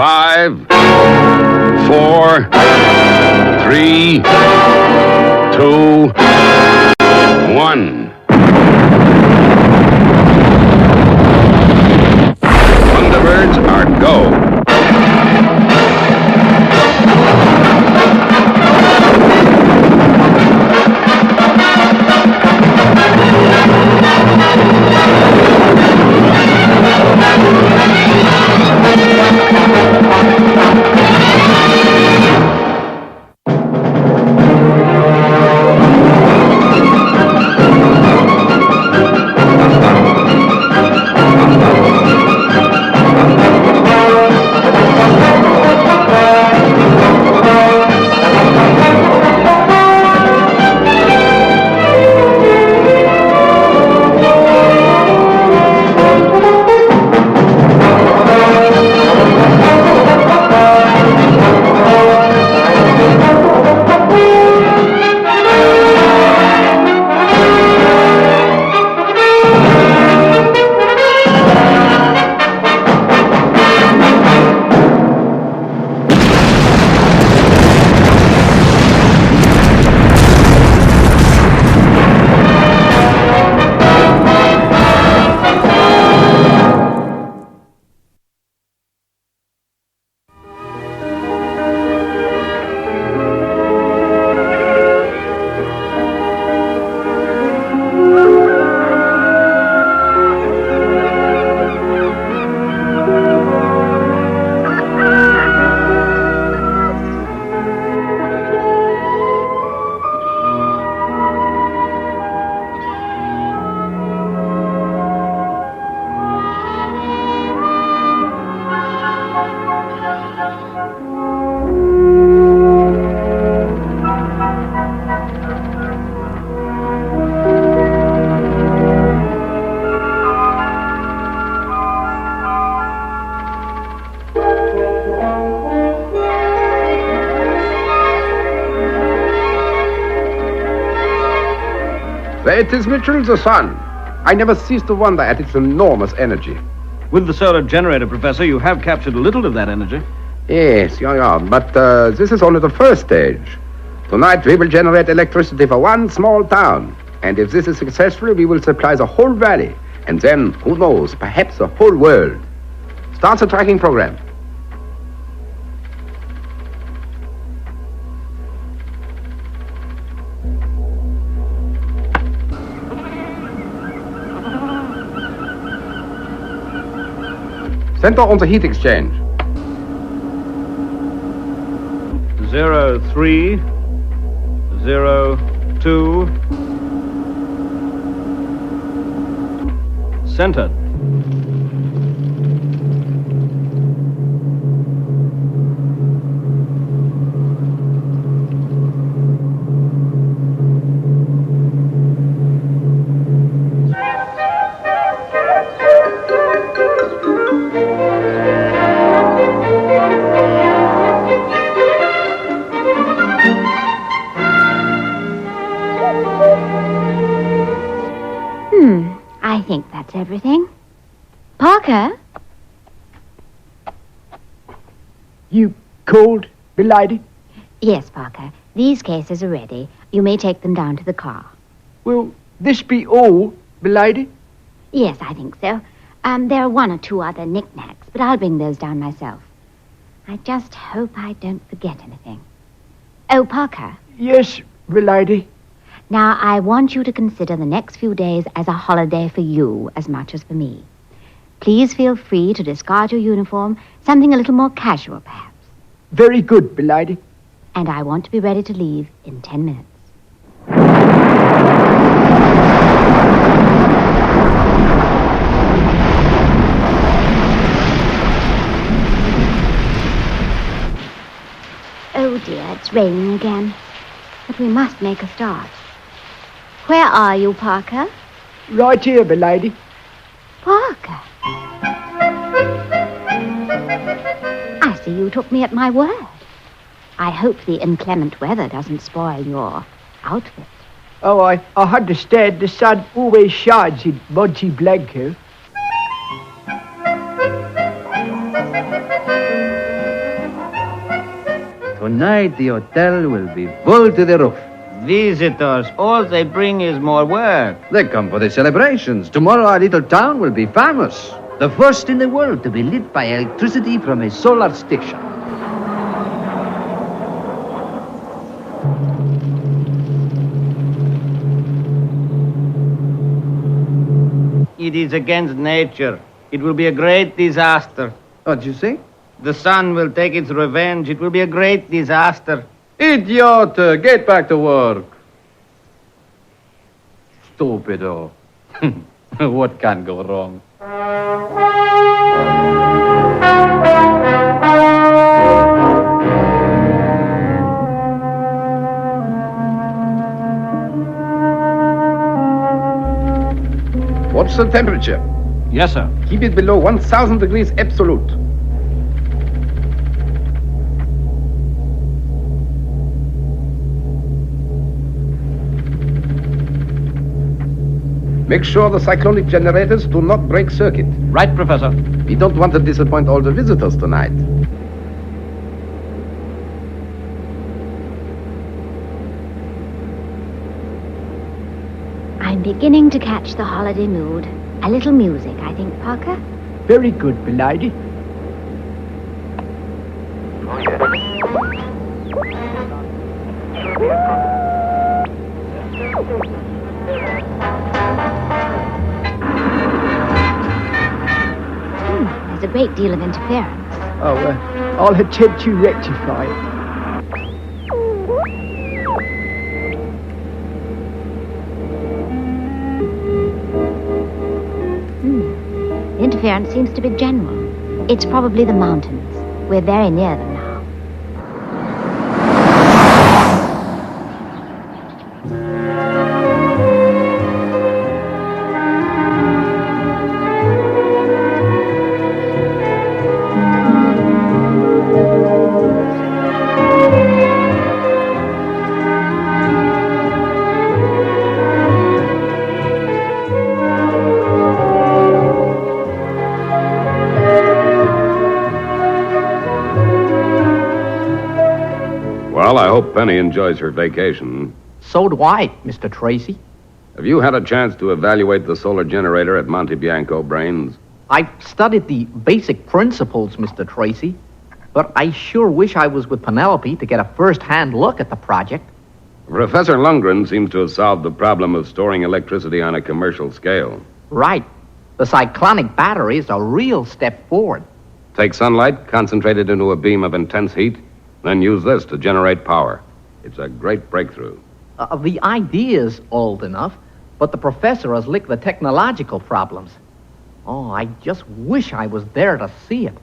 5, 4, 3, 2, 1. Thunderbirds are go. It is Mitchell, the sun. I never cease to wonder at its enormous energy. With the solar generator, Professor, you have captured a little of that energy. Yes, yeah, but this is only the first stage. Tonight we will generate electricity for one small town. And if this is successful, we will supply the whole valley. And then, who knows, perhaps the whole world. Start the tracking program. Center on the heat exchange. 03, 02. Centered. I think that's everything. Parker? You called, milady? Yes, Parker. These cases are ready. You may take them down to the car. Will this be all, milady? Yes, I think so. There are one or two other knickknacks, but I'll bring those down myself. I just hope I don't forget anything. Oh, Parker. Yes, milady. Now, I want you to consider the next few days as a holiday for you as much as for me. Please feel free to discard your uniform, something a little more casual, perhaps. Very good, milady. And I want to be ready to leave in 10 minutes. Oh, dear, it's raining again. But we must make a start. Where are you, Parker? Right here, milady. Parker? I see you took me at my word. I hope the inclement weather doesn't spoil your outfit. Oh, I understand the sun always shines in Monte Bianco. Tonight the hotel will be full to the roof. Visitors, all they bring is more work. They come for the celebrations. Tomorrow our little town will be famous. The first in the world to be lit by electricity from a solar station. It is against nature. It will be a great disaster. What'd you say? The sun will take its revenge. It will be a great disaster. Idiot! Get back to work. Stupido. What can go wrong? What's the temperature? Yes, sir. Keep it below 1,000 degrees absolute. Make sure the cyclonic generators do not break circuit. Right, Professor. We don't want to disappoint all the visitors tonight. I'm beginning to catch the holiday mood. A little music, I think, Parker. Very good, milady. There's a great deal of interference. Oh, I'll attempt to rectify it. The interference seems to be general. It's probably the mountains. We're very near them now. Well, I hope Penny enjoys her vacation. So do I, Mr. Tracy. Have you had a chance to evaluate the solar generator at Monte Bianco, Brains? I've studied the basic principles, Mr. Tracy, but I sure wish I was with Penelope to get a first-hand look at the project. Professor Lundgren seems to have solved the problem of storing electricity on a commercial scale. Right. The cyclonic battery is a real step forward. Take sunlight, concentrate it into a beam of intense heat, then use this to generate power. It's a great breakthrough. The idea is old enough, but the professor has licked the technological problems. Oh, I just wish I was there to see it.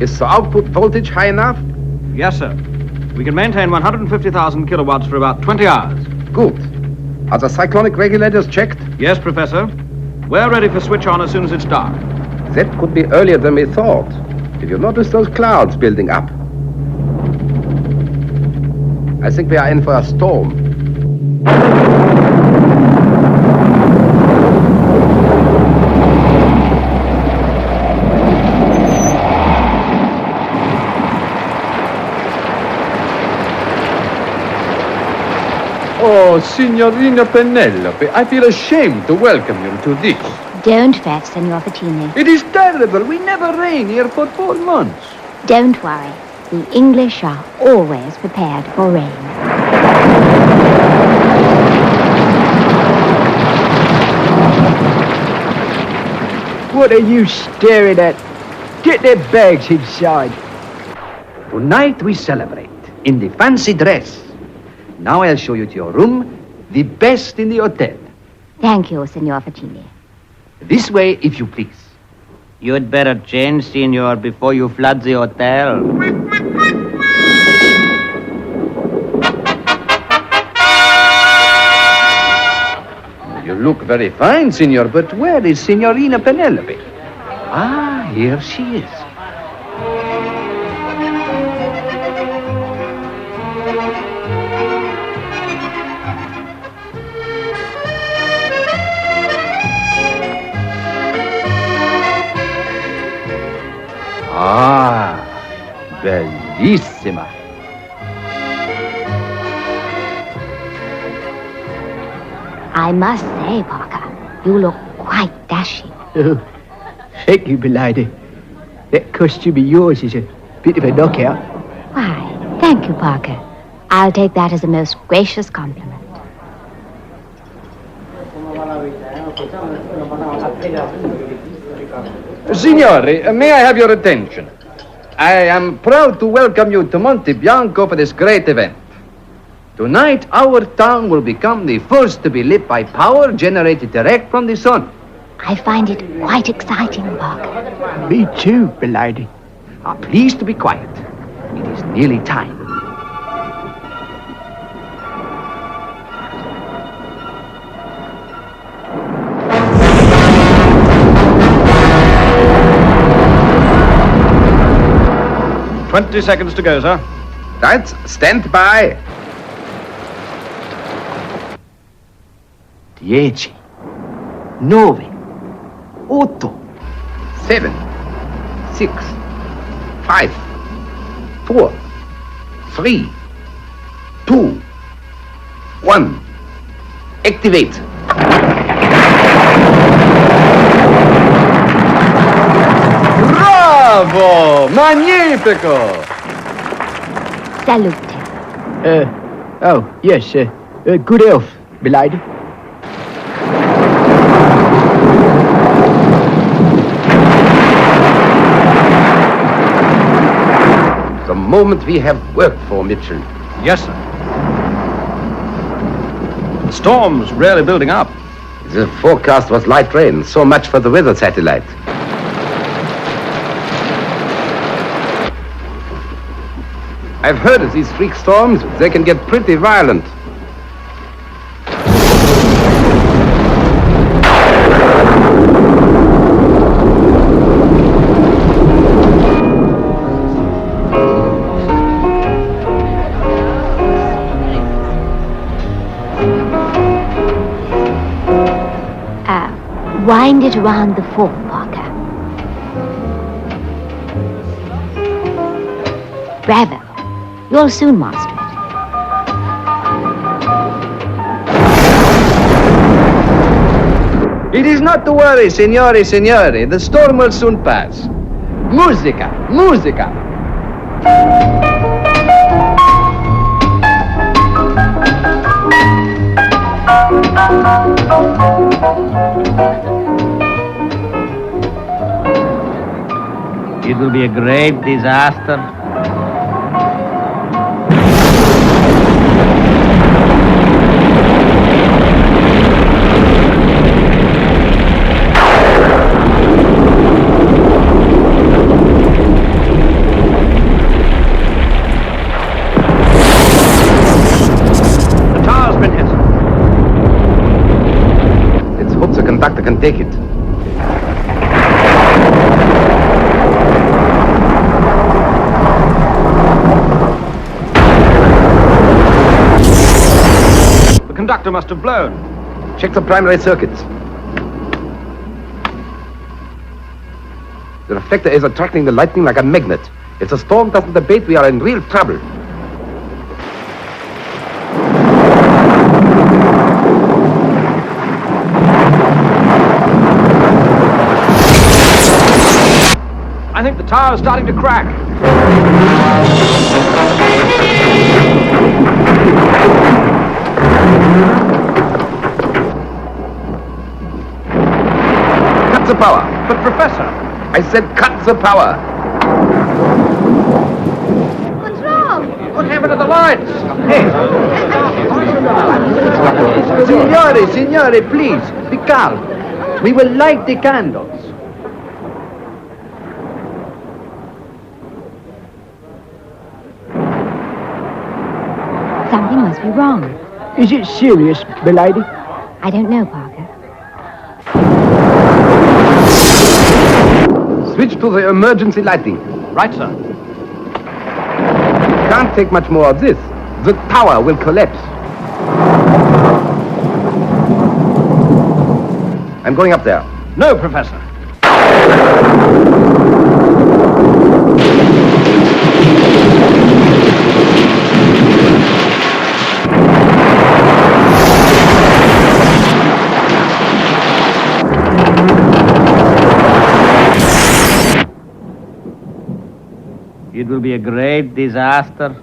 Is the output voltage high enough? Yes, sir. We can maintain 150,000 kilowatts for about 20 hours. Good. Are the cyclonic regulators checked? Yes, Professor. We're ready for switch on as soon as it's dark. That could be earlier than we thought. Did you notice those clouds building up? I think we are in for a storm. Oh, Signorina Penelope, I feel ashamed to welcome you to this. Don't fret, Senor Fattini. It is terrible. We never rain here for 4 months. Don't worry. The English are always prepared for rain. What are you staring at? Get their bags inside. Tonight we celebrate in the fancy dress. Now I'll show you to your room, the best in the hotel. Thank you, Senor Fattini. This way, if you please. You'd better change, senor, before you flood the hotel. You look very fine, senor, but where is Signorina Penelope? Ah, here she is. Ah, bellissima. I must say, Parker, you look quite dashing. Oh, thank you, Milady. That costume of yours is a bit of a knockout. Why, thank you, Parker. I'll take that as a most gracious compliment. Signori, may I have your attention? I am proud to welcome you to Monte Bianco for this great event. Tonight, our town will become the first to be lit by power generated direct from the sun. I find it quite exciting, Parker. Me too, Milady. Please to be quiet. It is nearly time. "20 seconds to go, sir." Right, stand by. 10, 9, 8, 7, 6, 5, 4, 3, 2, 1. Activate. Bravo! Magnifico! Salute. Oh, yes, good health, Milady. The moment we have worked for, Mitchell. Yes, sir. The storm's really building up. The forecast was light rain. So much for the weather satellite. I've heard of these freak storms. They can get pretty violent. Wind it around the fork, Parker. Bravo. You'll soon master it. It is not to worry, signori. The storm will soon pass. Musica! It will be a great disaster. The tower's been hit. Let's hope the conductor can take it. The conductor must have blown. Check the primary circuits. The reflector is attracting the lightning like a magnet. If the storm doesn't abate, we are in real trouble. I think the tower's starting to crack. Cut the power. But, Professor... I said cut the power. What's wrong? What happened to the lights? Signori, please, be calm. We will light the candles. Something must be wrong. Is it serious, Milady? I don't know, Parker. Switch to the emergency lighting. Right, sir. Can't take much more of this. The tower will collapse. I'm going up there. No, Professor. It will be a great disaster.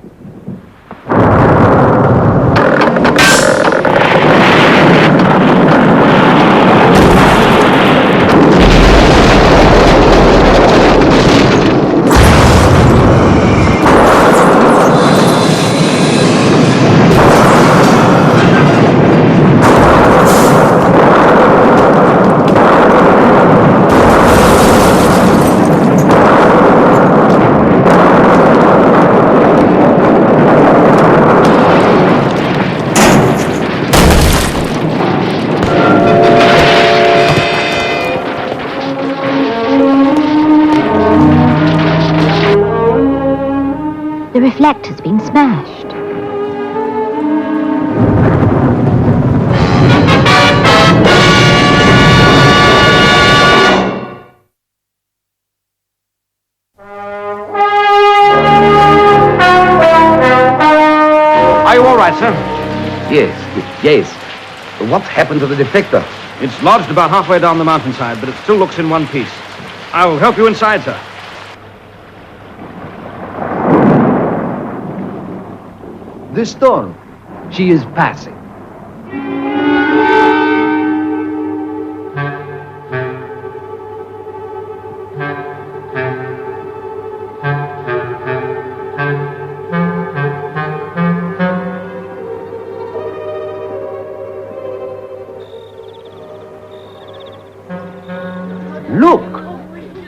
The reflector's been smashed. Are you all right, sir? Yes. What happened to the deflector? It's lodged about halfway down the mountainside, but it still looks in one piece. I'll help you inside, sir. The storm. She is passing. Look!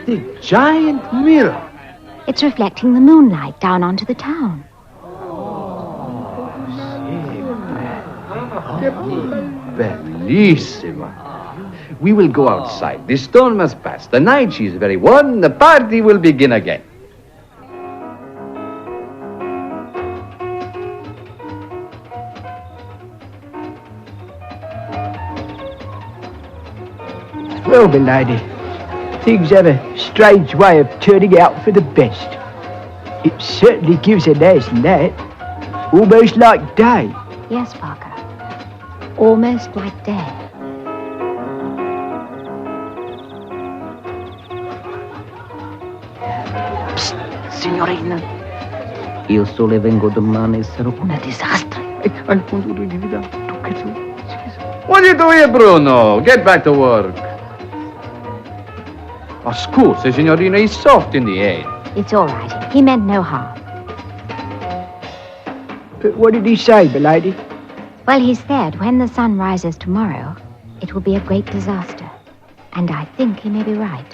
The giant mirror. It's reflecting the moonlight down onto the town. Bellissima. We will go outside. The storm has passed. The night she is very warm. The party will begin again. Well, milady, things have a strange way of turning out for the best. It certainly gives a nice light, almost like day. Yes, Parker. Almost like day. Psst, signorina. Io solo vengo domani, sarò una disastro. What are you doing here, Bruno? Get back to work. Oh, scusa, signorina, he's soft in the head. It's all right. He meant no harm. But what did he say, milady? Well, he said when the sun rises tomorrow, it will be a great disaster. And I think he may be right.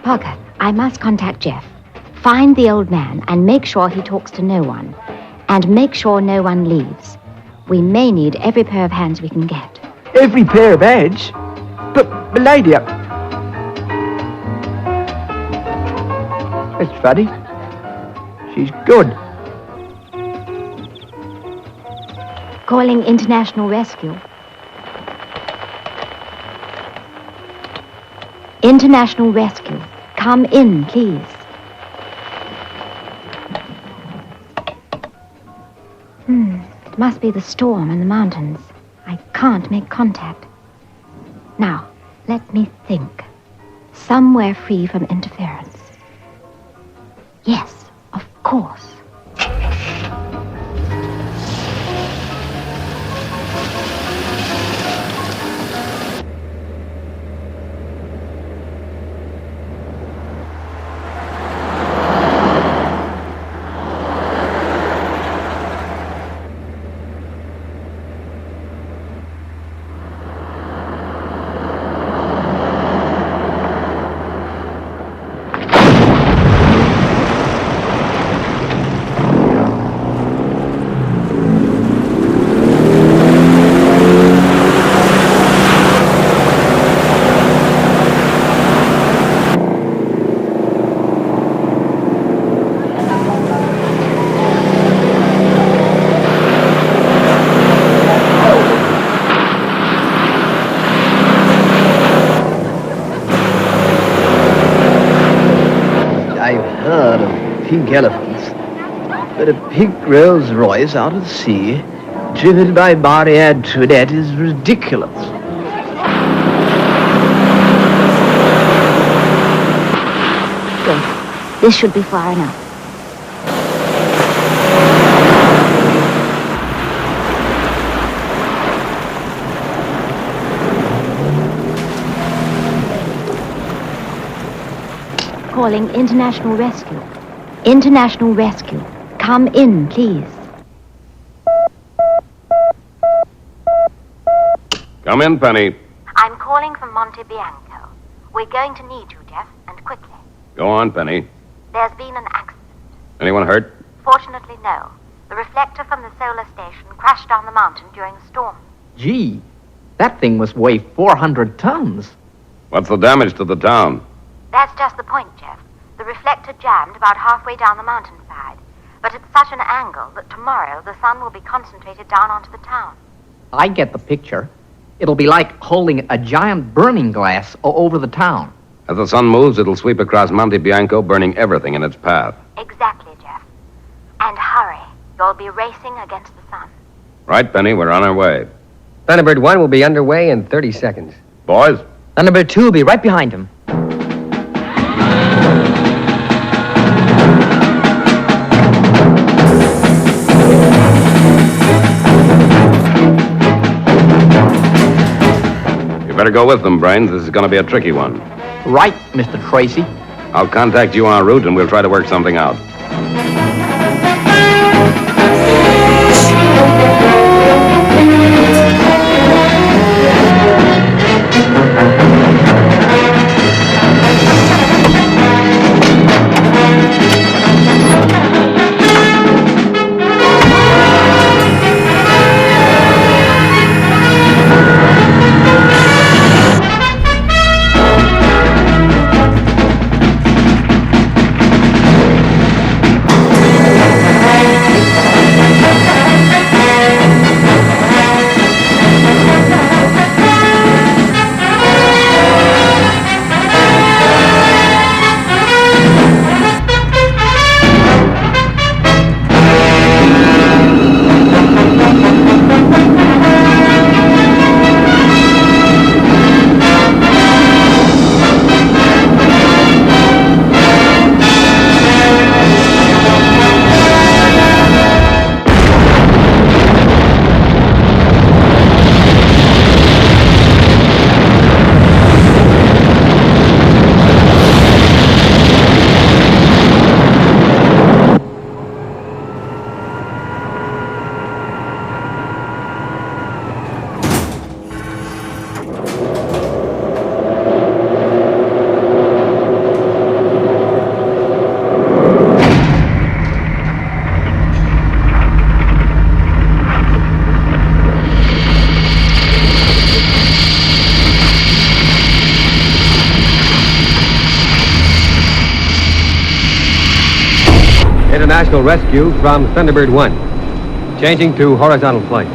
Parker, I must contact Jeff. Find the old man and make sure he talks to no one. And make sure no one leaves. We may need every pair of hands we can get. Every pair of hands? But, milady, that's funny. She's good. Calling International Rescue. International Rescue. Come in, please. It must be the storm in the mountains. I can't make contact. Now, let me think. Somewhere free from interference. Yes, of course. Pink elephants, but a pink Rolls Royce out of the sea, driven by Marie Antoinette, is ridiculous. Good. This should be far enough. calling International Rescue. International Rescue. Come in, please. Come in, Penny. I'm calling from Monte Bianco. We're going to need you, Jeff, and quickly. Go on, Penny. There's been an accident. Anyone hurt? Fortunately, no. The reflector from the solar station crashed down the mountain during a storm. Gee, that thing must weigh 400 tons. What's the damage to the town? That's just the point, Jeff. The reflector jammed about halfway down the mountainside, but at such an angle that tomorrow the sun will be concentrated down onto the town. I get the picture. It'll be like holding a giant burning glass over the town. As the sun moves, it'll sweep across Monte Bianco, burning everything in its path. Exactly, Jeff. And hurry. You'll be racing against the sun. Right, Penny, we're on our way. Thunderbird 1 will be underway in 30 seconds. Boys? Thunderbird 2 will be right behind him. You better go with them, Brains. This is going to be a tricky one. Right, Mr. Tracy. I'll contact you en route and we'll try to work something out. International rescue from Thunderbird 1. Changing to horizontal flight.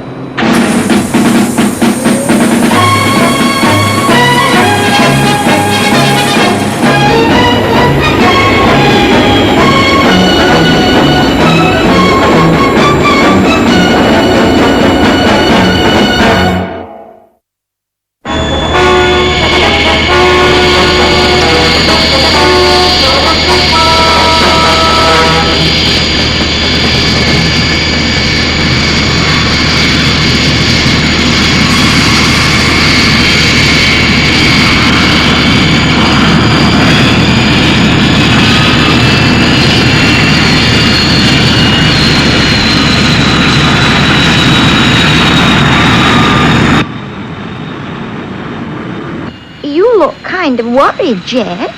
You look kind of worried, Jeff.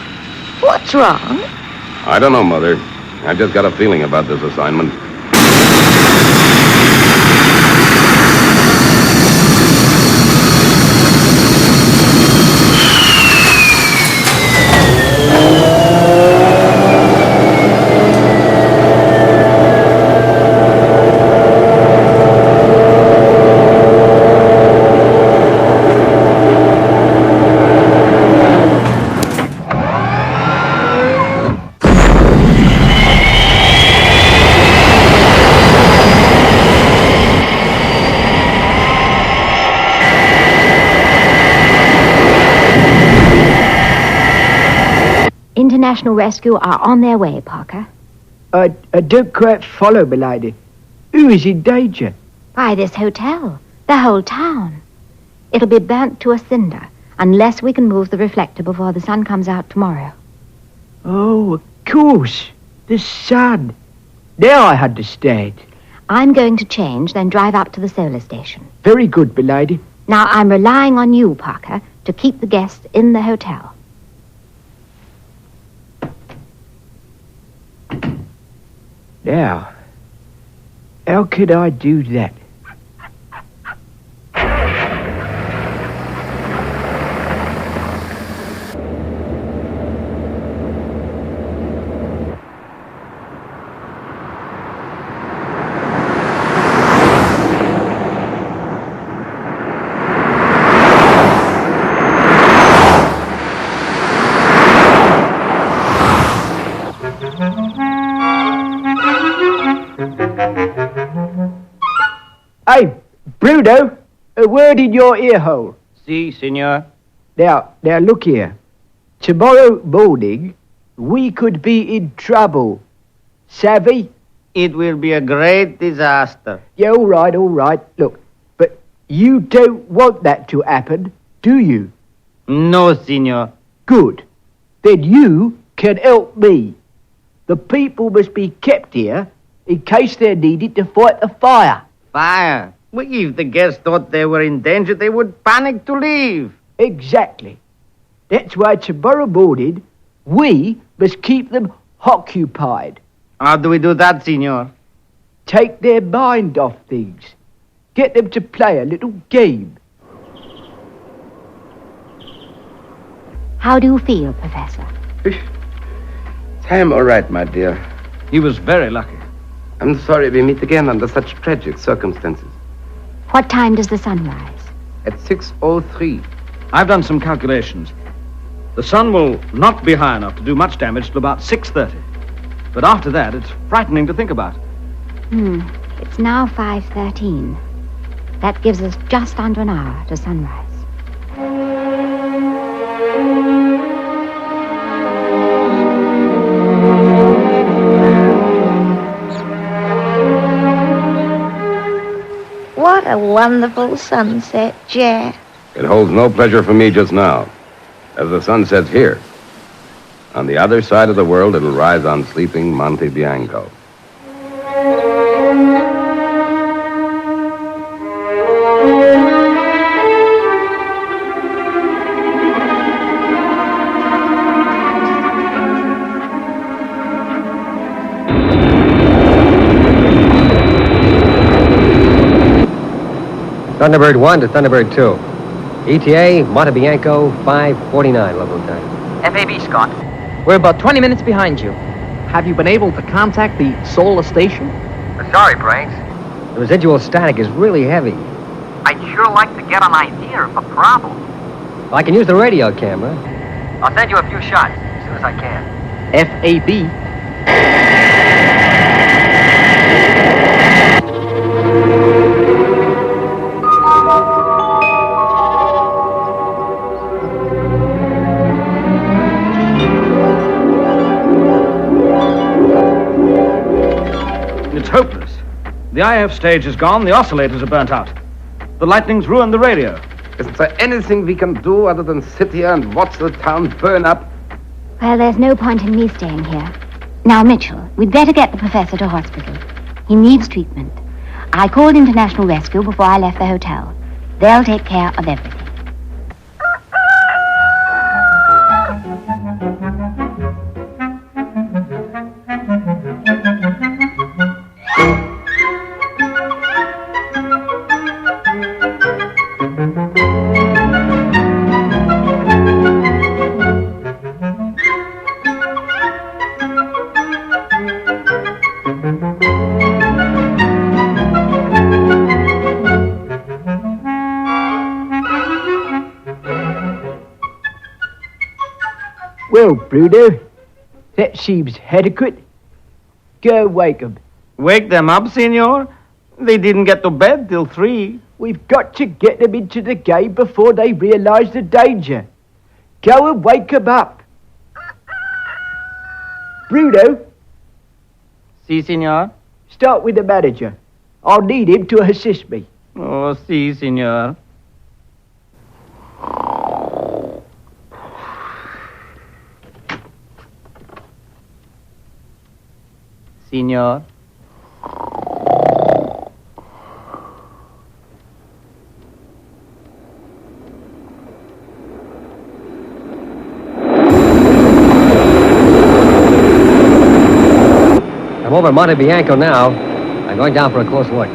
What's wrong? I don't know, Mother. I just got a feeling about this assignment. International Rescue are on their way, Parker. I don't quite follow, milady. Who is in danger? By this hotel. The whole town. It'll be burnt to a cinder unless we can move the reflector before the sun comes out tomorrow. Oh, of course. The sun. Now I understand. I'm going to change, then drive up to the solar station. Very good, milady. Now, I'm relying on you, Parker, to keep the guests in the hotel. Now, how could I do that? Hey, Bruno, a word in your ear hole. Si, senor. Now, look here. Tomorrow morning, we could be in trouble. Savvy? It will be a great disaster. Yeah, all right. Look, but you don't want that to happen, do you? No, senor. Good. Then you can help me. The people must be kept here in case they're needed to fight the fire. Fire. Well, if the guests thought they were in danger, they would panic to leave. Exactly. That's why tomorrow morning, we must keep them occupied. How do we do that, senor? Take their mind off things. Get them to play a little game. How do you feel, Professor? I'm all right, my dear. He was very lucky. I'm sorry we meet again under such tragic circumstances. What time does the sun rise? At 6:03. I've done some calculations. The sun will not be high enough to do much damage till about 6:30. But after that, it's frightening to think about. It's now 5:13. That gives us just under an hour to sunrise. What a wonderful sunset, Jack. It holds no pleasure for me just now, as the sun sets here. On the other side of the world, it'll rise on sleeping Monte Bianco. Thunderbird 1 to Thunderbird 2. ETA, Monte Bianco, 5:49 local time. FAB, Scott. We're about 20 minutes behind you. Have you been able to contact the solar station? Sorry, Brains. The residual static is really heavy. I'd sure like to get an idea of the problem. I can use the radio camera. I'll send you a few shots as soon as I can. FAB. It's hopeless. The IF stage is gone, the oscillators are burnt out. The lightning's ruined the radio. Isn't there anything we can do other than sit here and watch the town burn up? Well, there's no point in me staying here. Now, Mitchell, we'd better get the professor to hospital. He needs treatment. I called International Rescue before I left the hotel. They'll take care of everything. Well, Bruno, that seems adequate. Go wake them. Wake them up, senor? They didn't get to bed till 3. We've got to get them into the game before they realize the danger. Go and wake them up. Bruno, Si, senor? start with the manager. I'll need him to assist me. Oh, si, senor. Senor. I'm over at Monte Bianco now. I'm going down for a close look.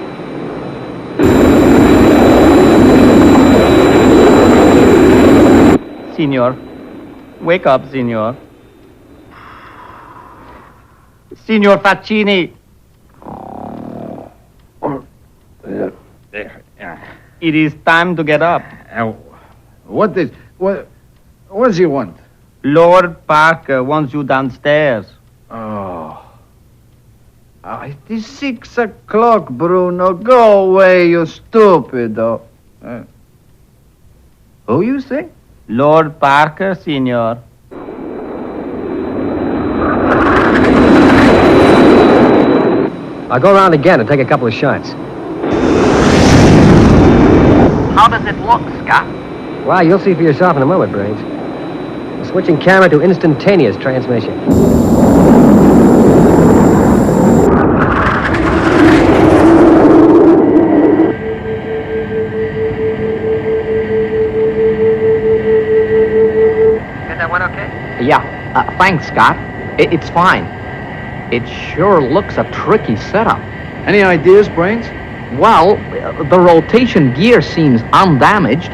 Senor. Wake up, Senor. Signor Faccini. It is time to get up. What does he want? Lord Parker wants you downstairs. Oh. It is 6 o'clock, Bruno. Go away, you stupido. Who you say? Lord Parker, Senor. I'll go around again and take a couple of shots. How does it look, Scott? Well, you'll see for yourself in a moment, Brains. I'm switching camera to instantaneous transmission. Is that one okay? Yeah, thanks, Scott. It's fine. It sure looks a tricky setup. Any ideas, Brains? Well, the rotation gear seems undamaged.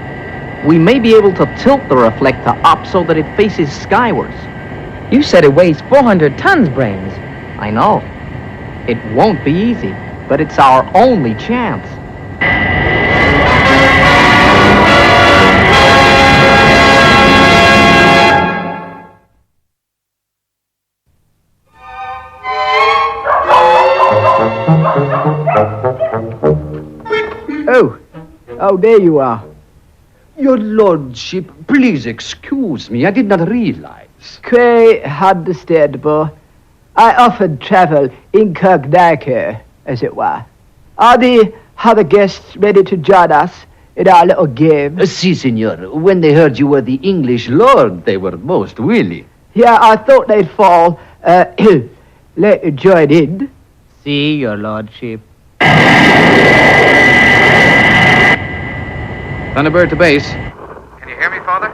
We may be able to tilt the reflector up so that it faces skywards. You said it weighs 400 tons, Brains. I know. It won't be easy, but it's our only chance. Oh, there you are. Your lordship, please excuse me. I did not realize. Quite understandable. I often travel incognito, as it were. Are the other guests ready to join us in our little game? Si, senor. When they heard you were the English lord, they were most willing. Yeah, I thought they'd fall. Let you join in. See, your lordship. Thunderbird to base. Can you hear me, Father?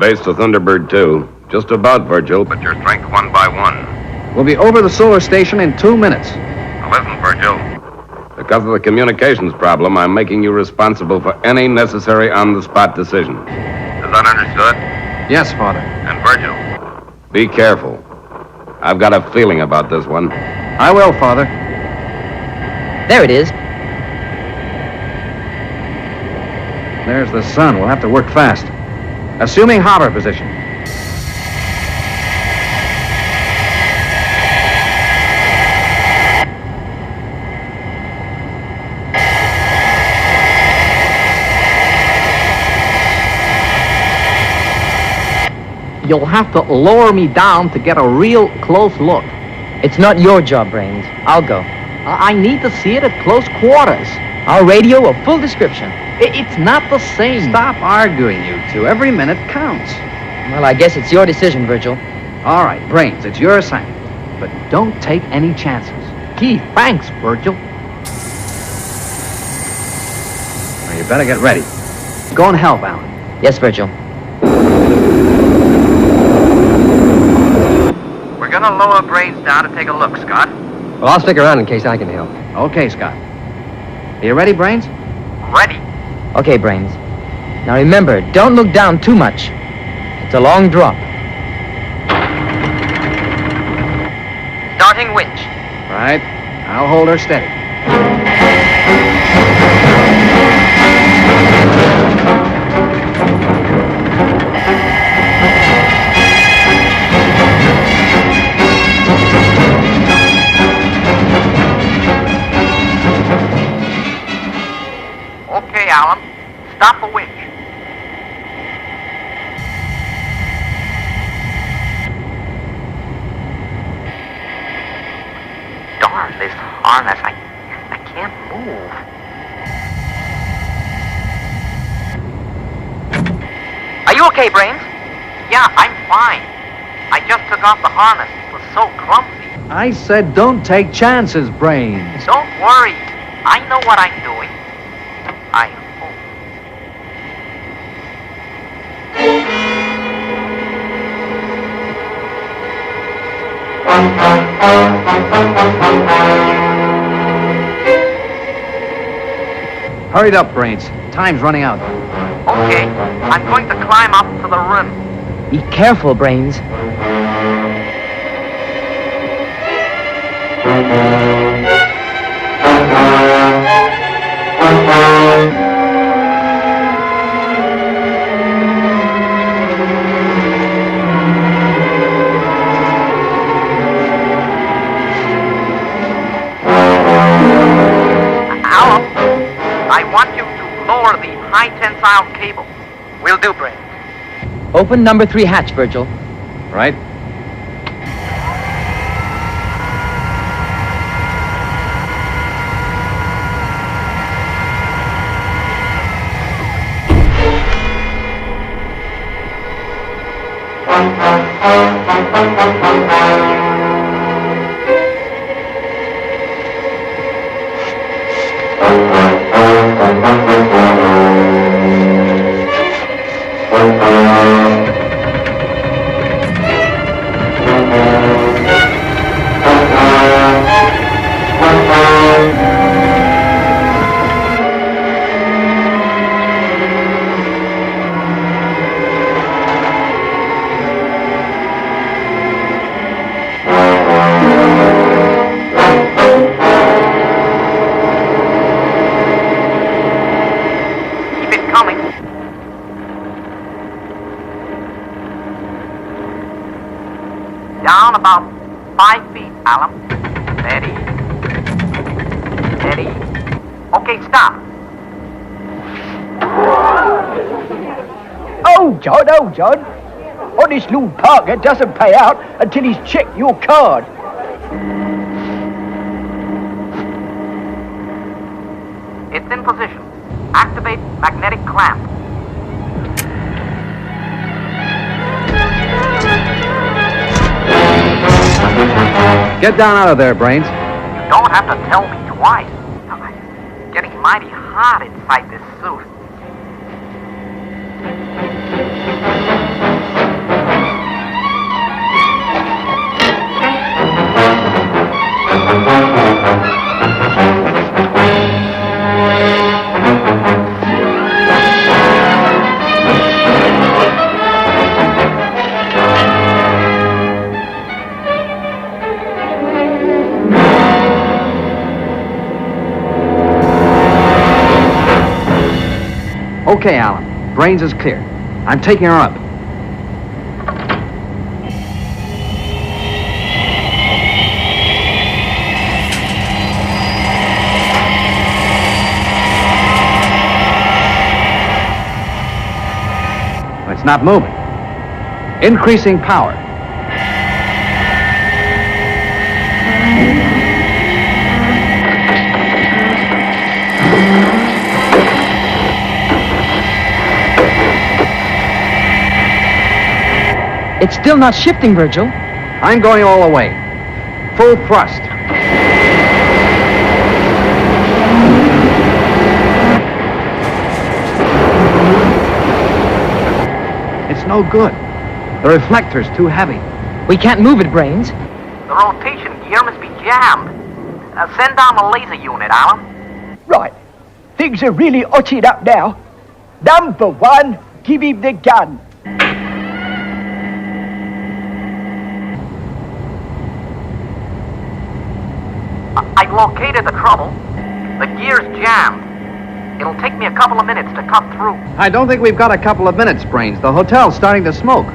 Base to Thunderbird 2. Just about, Virgil, but your strength 1 by 1. We'll be over the solar station in 2 minutes. Now listen, Virgil. Because of the communications problem, I'm making you responsible for any necessary on-the-spot decision. Is that understood? Yes, Father. And Virgil, be careful. I've got a feeling about this one. I will, Father. There it is. There's the sun. We'll have to work fast. Assuming hover position. You'll have to lower me down to get a real close look. It's not your job, Brains. I'll go. I need to see it at close quarters. I'll radio a full description. It's not the same. Stop arguing, you two. Every minute counts. Well, I guess it's your decision, Virgil. All right, Brains, it's your assignment. But don't take any chances. Gee, thanks, Virgil. Now, you better get ready. Go and help, Alan. Yes, Virgil. We're gonna lower Brains down to take a look, Scott. Well, I'll stick around in case I can help. Okay, Scott. Are you ready, Brains? Ready. Okay, Brains. Now remember, don't look down too much. It's a long drop. Starting winch. Right. I'll hold her steady. Okay, Alan. Stop the winch. Darn this harness. I can't move. Are you okay, Brains? Yeah, I'm fine. I just took off the harness. It was so clumsy. I said don't take chances, Brains. Don't worry. I know what I'm doing. I hope. Hurry up, Brains. Time's running out. Okay, I'm going to climb up to the rim. Be careful, Brains. Alan, I want you to lower the high tensile cable. Will do, Brains. Open number 3 hatch, Virgil. Right? Keep it coming. Down about 5 feet, Alan. Steady. Steady. Okay, stop. Oh, John. Honest Lord Parker doesn't pay out until he's checked your card. It's in position. Activate magnetic clamp. Get down out of there, Brains. You don't have to tell me twice. It's getting mighty hot inside this suit. Okay, Alan. Brains is clear. I'm taking her up. It's not moving. Increasing power. It's still not shifting, Virgil. I'm going all the way. Full thrust. It's no good. The reflector's too heavy. We can't move it, Brains. The rotation gear must be jammed. Send down the laser unit, Alan. Right. Things are really hotting up now. Number 1, give him the gun. I've located the trouble. The gear's jammed. It'll take me a couple of minutes to cut through. I don't think we've got a couple of minutes, Brains. The hotel's starting to smoke.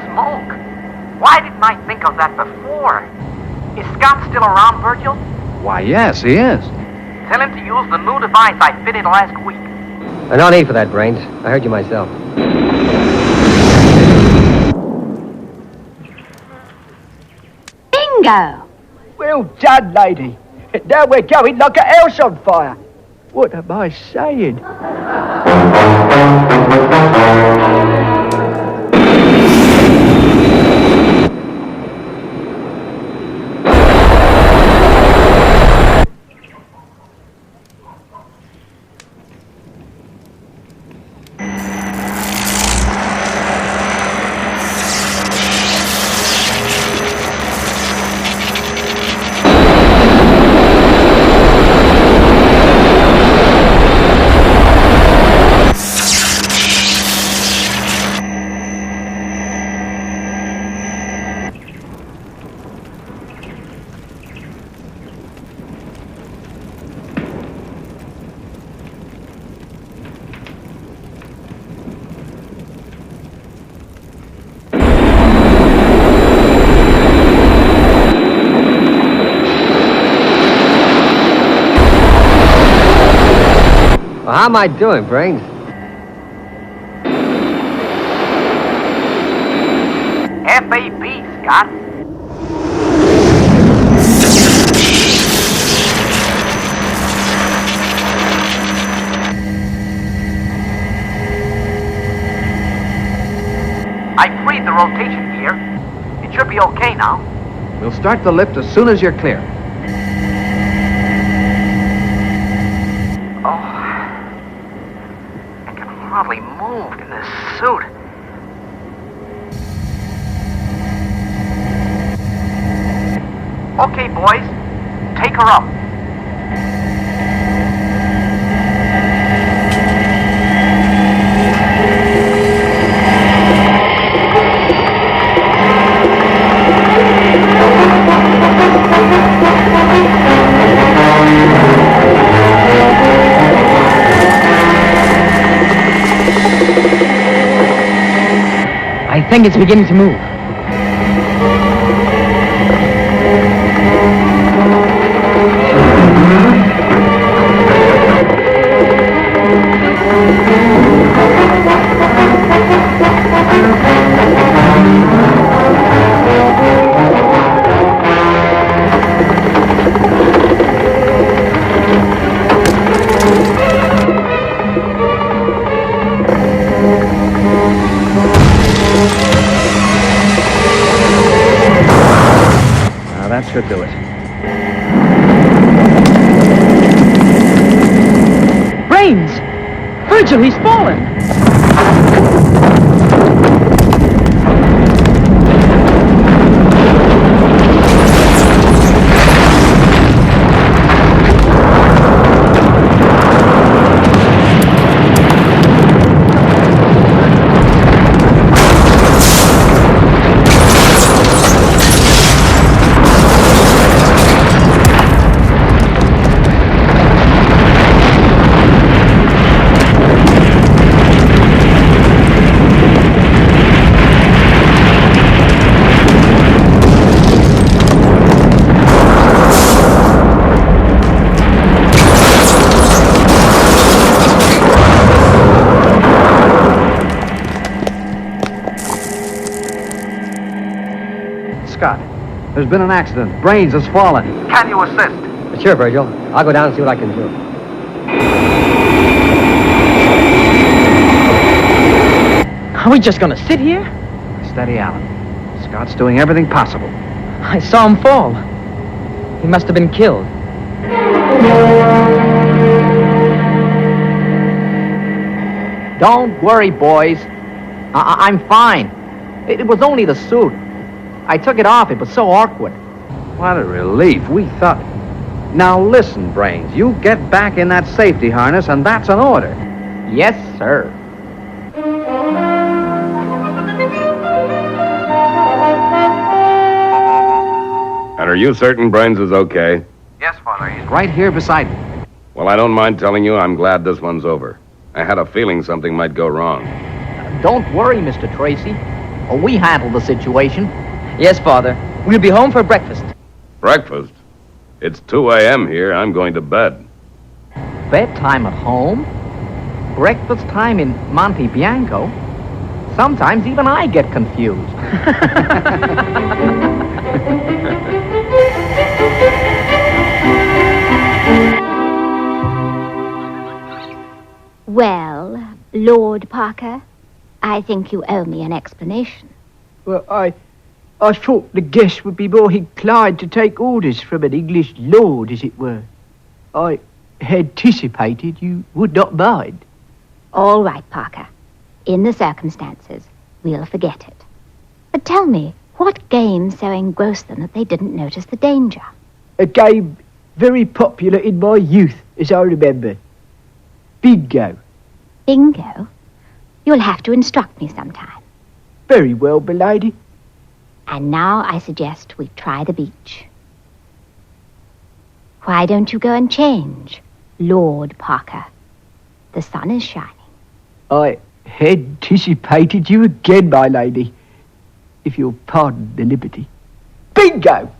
Smoke? Why didn't I think of that before? Is Scott still around, Virgil? Why, yes, he is. Tell him to use the new device I fitted last week. No need for that, Brains. I heard you myself. Bingo! Well done, lady. Now we're going like a house on fire. What am I saying? Well, how am I doing, Brains? FAB, Scott. I freed the rotation gear. It should be okay now. We'll start the lift as soon as you're clear. Oh, I can hardly move in this suit. Okay, boys, take her up. I think it's beginning to move. That should do it. Brains! Virgil, he's fallen! Scott, there's been an accident. Brains has fallen. Can you assist? Sure, Virgil. I'll go down and see what I can do. Are we just gonna sit here? Steady, Alan. Scott's doing everything possible. I saw him fall. He must have been killed. Don't worry, boys. I'm fine. It was only the suit. I took it off. It was so awkward. What a relief. We thought... Now listen, Brains. You get back in that safety harness, and that's an order. Yes, sir. And are you certain Brains is okay? Yes, Father. He's Right here beside me. Well, I don't mind telling you I'm glad this one's over. I had a feeling something might go wrong. Don't worry, Mr. Tracy. We handled the situation. Yes, Father. We'll be home for breakfast. Breakfast? It's 2 a.m. here. I'm going to bed. Bedtime at home? Breakfast time in Monte Bianco? Sometimes even I get confused. Well, Lord Parker, I think you owe me an explanation. Well, I thought the guest would be more inclined to take orders from an English lord, as it were. I anticipated you would not mind. All right, Parker. In the circumstances, we'll forget it. But tell me, what game so engrossed them that they didn't notice the danger? A game very popular in my youth, as I remember. Bingo. Bingo? You'll have to instruct me sometime. Very well, milady. And now I suggest we try the beach. Why don't you go and change, Lord Parker? The sun is shining. I anticipated you again, my lady. If you'll pardon the liberty. Bingo!